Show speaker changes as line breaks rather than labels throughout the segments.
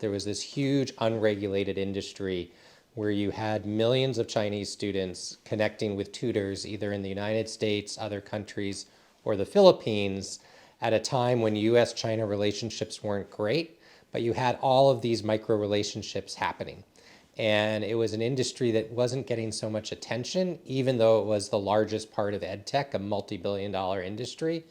There was this huge unregulated industry where you had millions of Chinese students connecting with tutors either in the United States, other countries, or the Philippines at a time when US-China relationships weren't great, but you had all of these micro relationships happening. And it was an industry that wasn't getting so much attention, even though it was the largest part of EdTech, a multi-billion-dollar industry.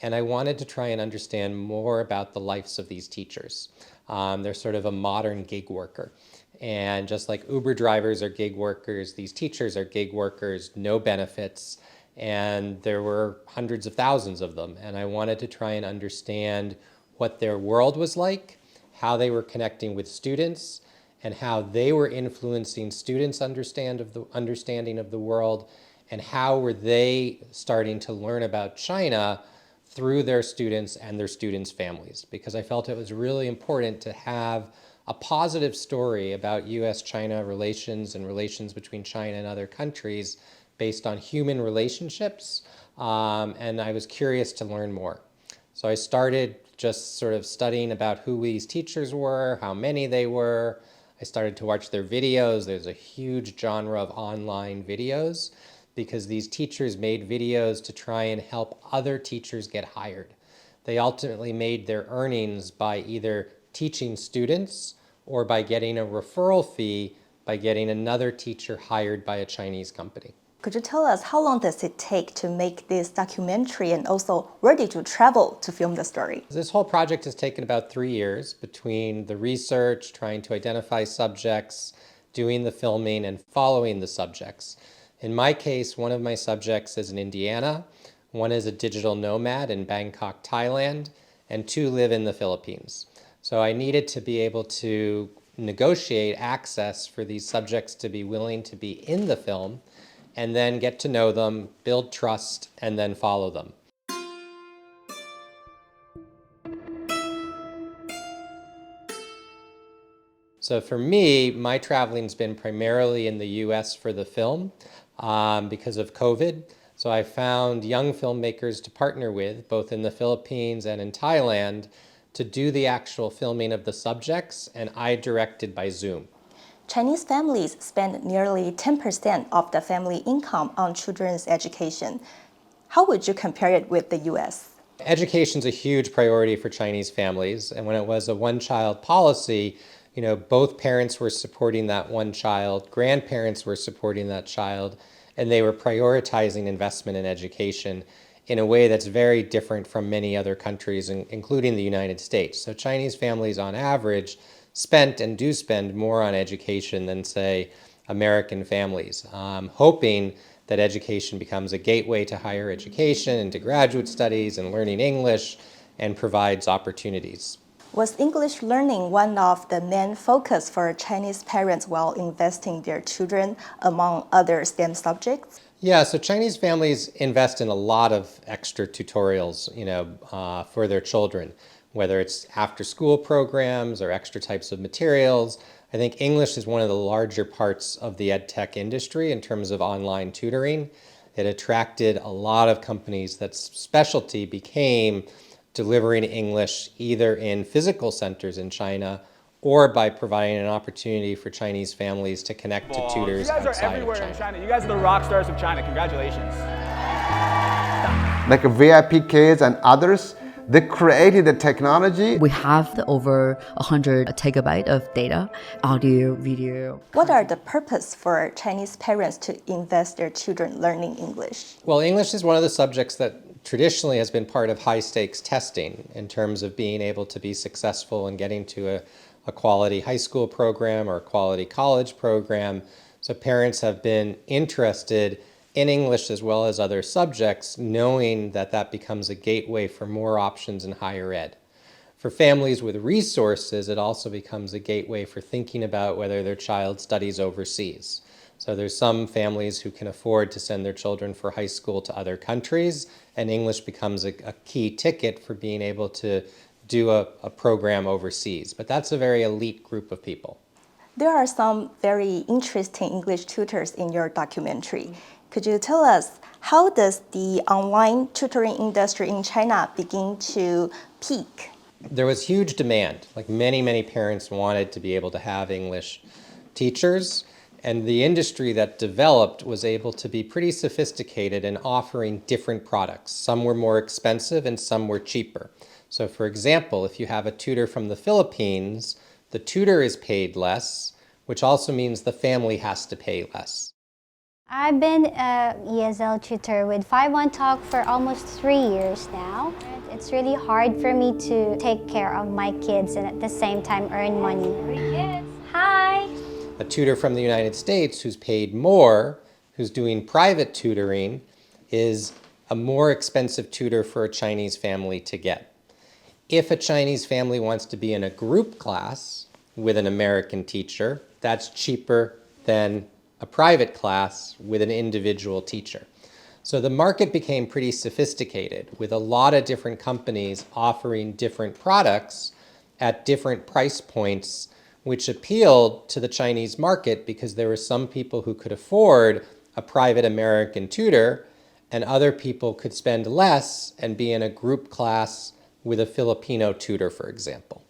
And I wanted to try and understand more about the lives of these teachers. They're sort of a modern gig worker. And just like Uber drivers are gig workers, these teachers are gig workers, no benefits. And there were hundreds of thousands of them. And I wanted to try and understand what their world was like, how they were connecting with students, and how they were influencing students' understanding of the world, and how were they starting to learn about China through their students and their students' families. Because I felt it was really important to have a positive story about US-China relations and relations between China and other countries based on human relationships, and I was curious to learn more. So I started just sort of studying about who these teachers were, how many they were. I started to watch their videos. There's a huge genre of online videos because these teachers made videos to try and help other teachers get hired. They ultimately made their earnings by either teaching students or by getting a referral fee by getting another teacher hired by a Chinese company.
Could you tell us how long does it take to make this documentary, and also where did you travel to film the story?
This whole project has taken about 3 years between the research, trying to identify subjects, doing the filming, and following the subjects. In my case, one of my subjects is in Indiana, one is a digital nomad in Bangkok, Thailand, and 2 live in the Philippines. So I needed to be able to negotiate access for these subjects to be willing to be in the film, and then get to know them, build trust, and then follow them. So for me, my traveling's been primarily in the US for the film because of COVID. So I found young filmmakers to partner with, both in the Philippines and in Thailand, to do the actual filming of the subjects, and I directed by Zoom.
Chinese families spend nearly 10% of the family income on children's education. How would you compare it with the US?
Education is a huge priority for Chinese families, and when it was a one-child policy, both parents were supporting that one child, grandparents were supporting that child, and they were prioritizing investment in education in a way that's very different from many other countries, including the United States. So Chinese families, on average, spent and do spend more on education than, say, American families, hoping that education becomes a gateway to higher education and to graduate studies and learning English and provides opportunities.
Was English learning one of the main focus for Chinese parents while investing their children among other STEM subjects?
Yeah, so Chinese families invest in a lot of extra tutorials, for their children, whether it's after-school programs or extra types of materials. I think English is one of the larger parts of the EdTech industry in terms of online tutoring. It attracted a lot of companies that specialty became delivering English either in physical centers in China or by providing an opportunity for Chinese families to connect to tutors outside of China.
You guys are everywhere in China. You guys are the rock stars of China. Congratulations.
Like VIP kids and others, they created the technology.
We have over 100 gigabyte of data, audio, video.
What are the purpose for Chinese parents to invest their children learning English?
Well, English is one of the subjects that traditionally has been part of high-stakes testing in terms of being able to be successful in getting to a quality high school program or a quality college program. So parents have been interested in English as well as other subjects, knowing that that becomes a gateway for more options in higher ed. For families with resources, it also becomes a gateway for thinking about whether their child studies overseas. So there's some families who can afford to send their children for high school to other countries, and English becomes a key ticket for being able to do a program overseas. But that's a very elite group of people.
There are some very interesting English tutors in your documentary. Could you tell us, how does the online tutoring industry in China begin to peak
there was huge demand. Like many parents wanted to be able to have English teachers, and the industry that developed was able to be pretty sophisticated in offering different products. Some were more expensive and some were cheaper. So for example, if you have a tutor from the Philippines, the tutor is paid less, which also means the family has to pay less.
I've been a ESL tutor with 5-1 Talk for almost 3 years now. It's really hard for me to take care of my kids and at the same time earn money. Hi!
A tutor from the United States who's paid more, who's doing private tutoring, is a more expensive tutor for a Chinese family to get. If a Chinese family wants to be in a group class with an American teacher, that's cheaper than a private class with an individual teacher. So the market became pretty sophisticated with a lot of different companies offering different products at different price points, which appealed to the Chinese market because there were some people who could afford a private American tutor and other people could spend less and be in a group class with a Filipino tutor, for example.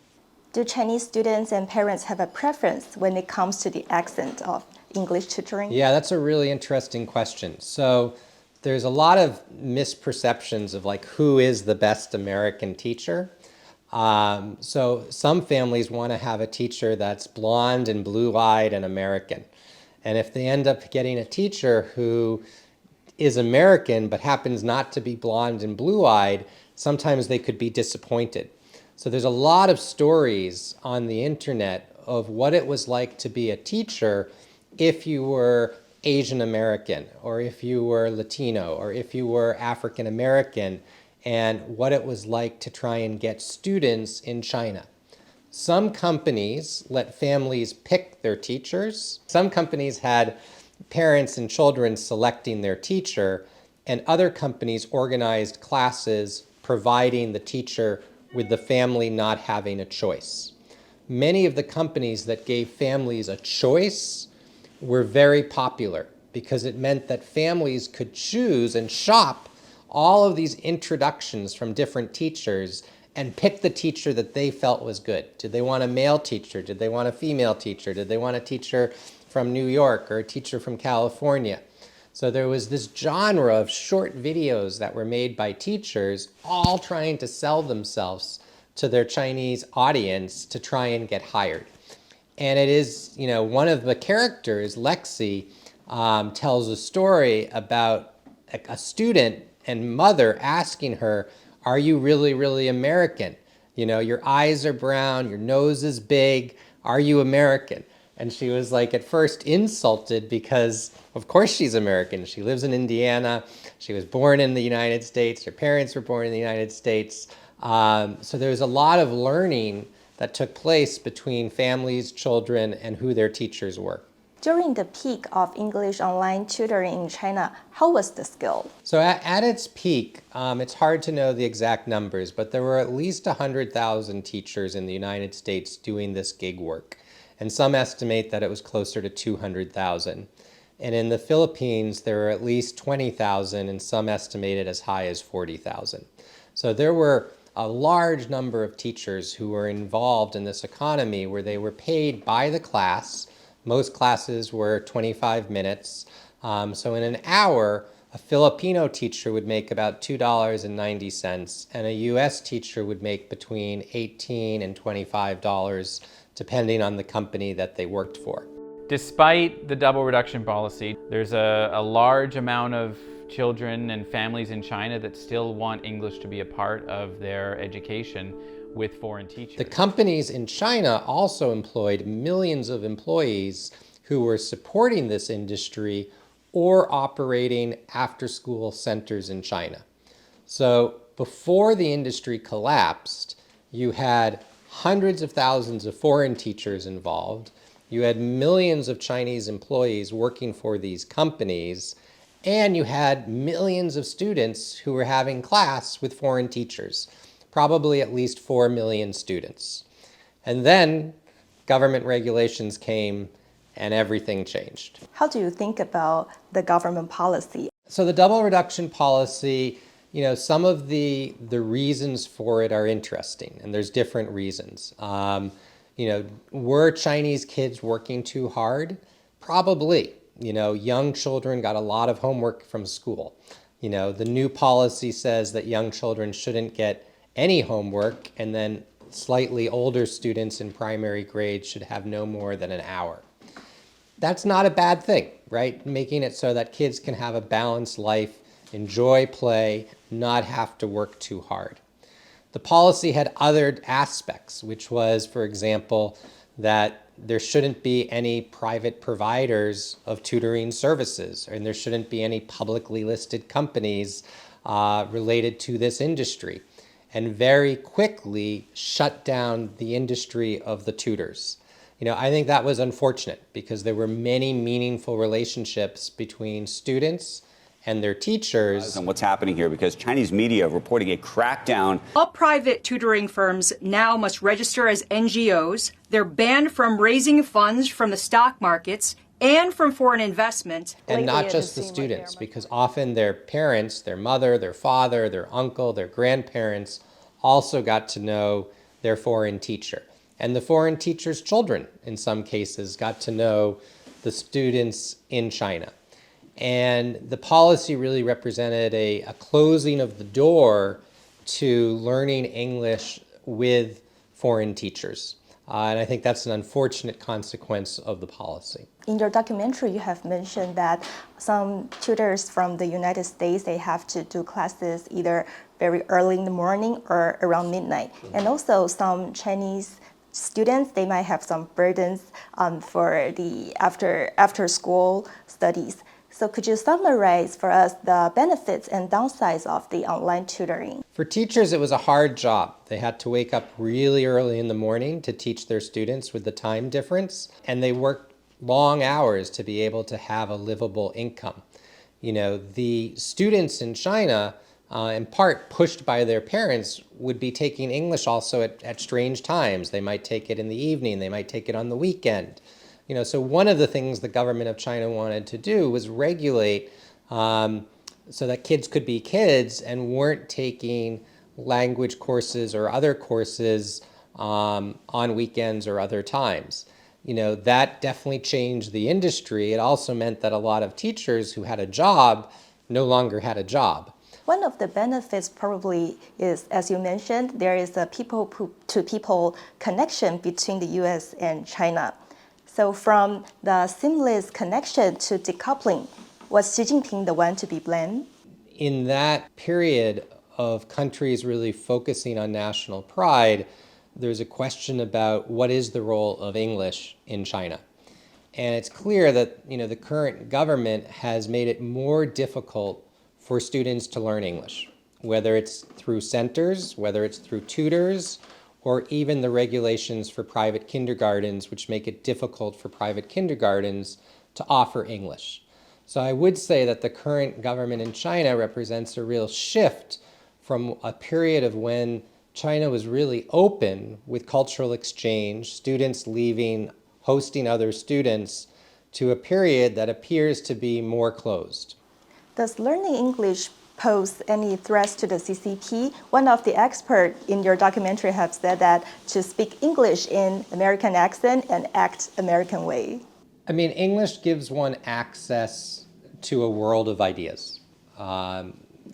Do Chinese students and parents have a preference when it comes to the accent of English tutoring?
Yeah, that's a really interesting question. So there's a lot of misperceptions of like who is the best American teacher. So some families want to have a teacher that's blonde and blue-eyed and American. And if they end up getting a teacher who is American but happens not to be blonde and blue-eyed, sometimes they could be disappointed. So there's a lot of stories on the internet of what it was like to be a teacher if you were Asian American, or if you were Latino, or if you were African American, and what it was like to try and get students in China. Some companies let families pick their teachers. Some companies had parents and children selecting their teacher, and other companies organized classes providing the teacher with the family not having a choice. Many of the companies that gave families a choice were very popular because it meant that families could choose and shop all of these introductions from different teachers and pick the teacher that they felt was good. Did they want a male teacher? Did they want a female teacher? Did they want a teacher from New York or a teacher from California? So there was this genre of short videos that were made by teachers all trying to sell themselves to their Chinese audience to try and get hired. And it is, one of the characters, Lexi, tells a story about a student and mother asking her, "Are you really, really American? Your eyes are brown, your nose is big. Are you American?" And she was like at first insulted because of course she's American. She lives in Indiana. She was born in the United States. Her parents were born in the United States. So there was a lot of learning that took place between families, children, and who their teachers were.
During the peak of English online tutoring in China, how was the skill?
So at its peak, it's hard to know the exact numbers, but there were at least 100,000 teachers in the United States doing this gig work. And some estimate that it was closer to 200,000. And in the Philippines, there were at least 20,000, and some estimated as high as 40,000. So there were a large number of teachers who were involved in this economy where they were paid by the class. Most classes were 25 minutes. So in an hour, a Filipino teacher would make about $2.90, and a US teacher would make between $18 and $25, depending on the company that they worked for.
Despite the double reduction policy, there's a large amount of children and families in China that still want English to be a part of their education with foreign teachers.
The companies in China also employed millions of employees who were supporting this industry or operating after-school centers in China. So before the industry collapsed, you had hundreds of thousands of foreign teachers involved. You had millions of Chinese employees working for these companies, and you had millions of students who were having class with foreign teachers, probably at least 4 million students. And then government regulations came and everything changed.
How do you think about the government policy?
So the double reduction policy some of the reasons for it are interesting, and there's different reasons. Were Chinese kids working too hard? Probably. Young children got a lot of homework from school. The new policy says that young children shouldn't get any homework, and then slightly older students in primary grades should have no more than an hour. That's not a bad thing, right? Making it so that kids can have a balanced life, enjoy play, not have to work too hard. The policy had other aspects, which was, for example, that there shouldn't be any private providers of tutoring services, and there shouldn't be any publicly listed companies related to this industry, and very quickly shut down the industry of the tutors. I think that was unfortunate because there were many meaningful relationships between students and their teachers.
And what's happening here, because Chinese media reporting a crackdown.
All private tutoring firms now must register as NGOs. They're banned from raising funds from the stock markets and from foreign investment.
And not just the students, because often their parents, their mother, their father, their uncle, their grandparents also got to know their foreign teacher. And the foreign teacher's children, in some cases, got to know the students in China. And the policy really represented a closing of the door to learning English with foreign teachers. And I think that's an unfortunate consequence of the policy.
In your documentary, you have mentioned that some tutors from the United States, they have to do classes either very early in the morning or around midnight. And also some Chinese students, they might have some burdens for the after school studies. So could you summarize for us the benefits and downsides of the online tutoring?
For teachers, it was a hard job. They had to wake up really early in the morning to teach their students with the time difference, and they worked long hours to be able to have a livable income. The students in China, in part pushed by their parents, would be taking English also at strange times. They might take it in the evening, they might take it on the weekend. So one of the things the government of China wanted to do was regulate so that kids could be kids and weren't taking language courses or other courses on weekends or other times. That definitely changed the industry. It also meant that a lot of teachers who had a job no longer had a job.
One of the benefits probably is, as you mentioned, there is a people-to-people connection between the US and China. So from the seamless connection to decoupling, was Xi Jinping the one to be blamed?
In that period of countries really focusing on national pride, there's a question about what is the role of English in China. And it's clear that the current government has made it more difficult for students to learn English, whether it's through centers, whether it's through tutors, or even the regulations for private kindergartens, which make it difficult for private kindergartens to offer English. So I would say that the current government in China represents a real shift from a period of when China was really open with cultural exchange, students leaving, hosting other students, to a period that appears to be more closed.
Does learning English pose any threats to the CCP? One of the experts in your documentary have said that to speak English in American accent and act American way.
English gives one access to a world of ideas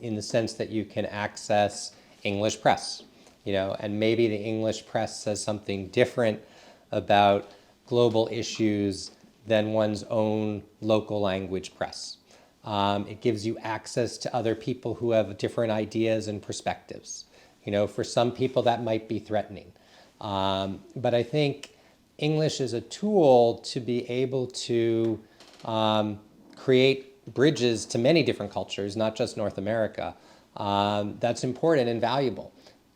in the sense that you can access English press, and maybe the English press says something different about global issues than one's own local language press. It gives you access to other people who have different ideas and perspectives. For some people that might be threatening. But I think English is a tool to be able to create bridges to many different cultures, not just North America. That's important and valuable.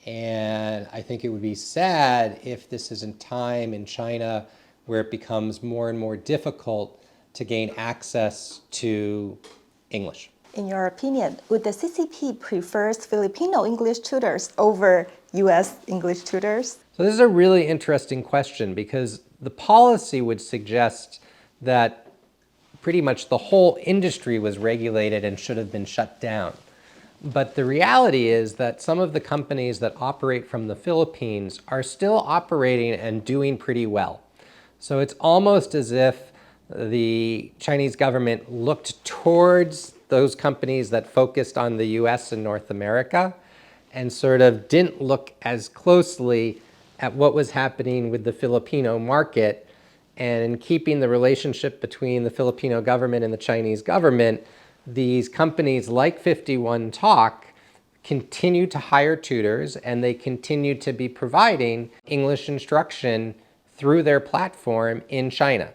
And I think it would be sad if this is a time in China where it becomes more and more difficult to gain access to English.
In your opinion, would the CCP prefer Filipino English tutors over US English tutors?
So this is a really interesting question because the policy would suggest that pretty much the whole industry was regulated and should have been shut down. But the reality is that some of the companies that operate from the Philippines are still operating and doing pretty well. So it's almost as if the Chinese government looked towards those companies that focused on the US and North America and sort of didn't look as closely at what was happening with the Filipino market. And in keeping the relationship between the Filipino government and the Chinese government, these companies like 51 Talk continue to hire tutors, and they continue to be providing English instruction through their platform in China.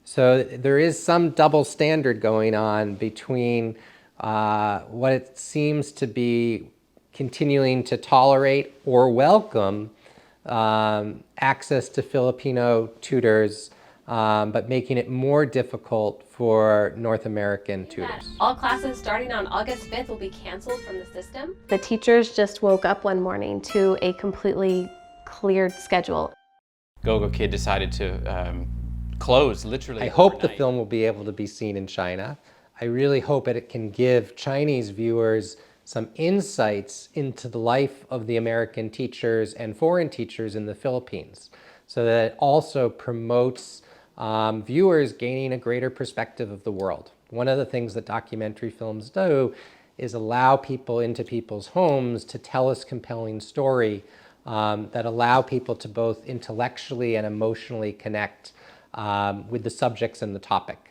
So there is some double standard going on between what it seems to be continuing to tolerate or welcome access to Filipino tutors, but making it more difficult for North American tutors.
All classes starting on August 5th will be canceled from the system.
The teachers just woke up one morning to a completely cleared schedule.
Gogo Kid decided to close literally
I hope the
overnight.
film will be able to be seen in China. I really hope that it can give Chinese viewers some insights into the life of the American teachers and foreign teachers in the Philippines, so that it also promotes viewers gaining a greater perspective of the world. One of the things that documentary films do is allow people into people's homes to tell us compelling story that allow people to both intellectually and emotionally connect with the subjects and the topic.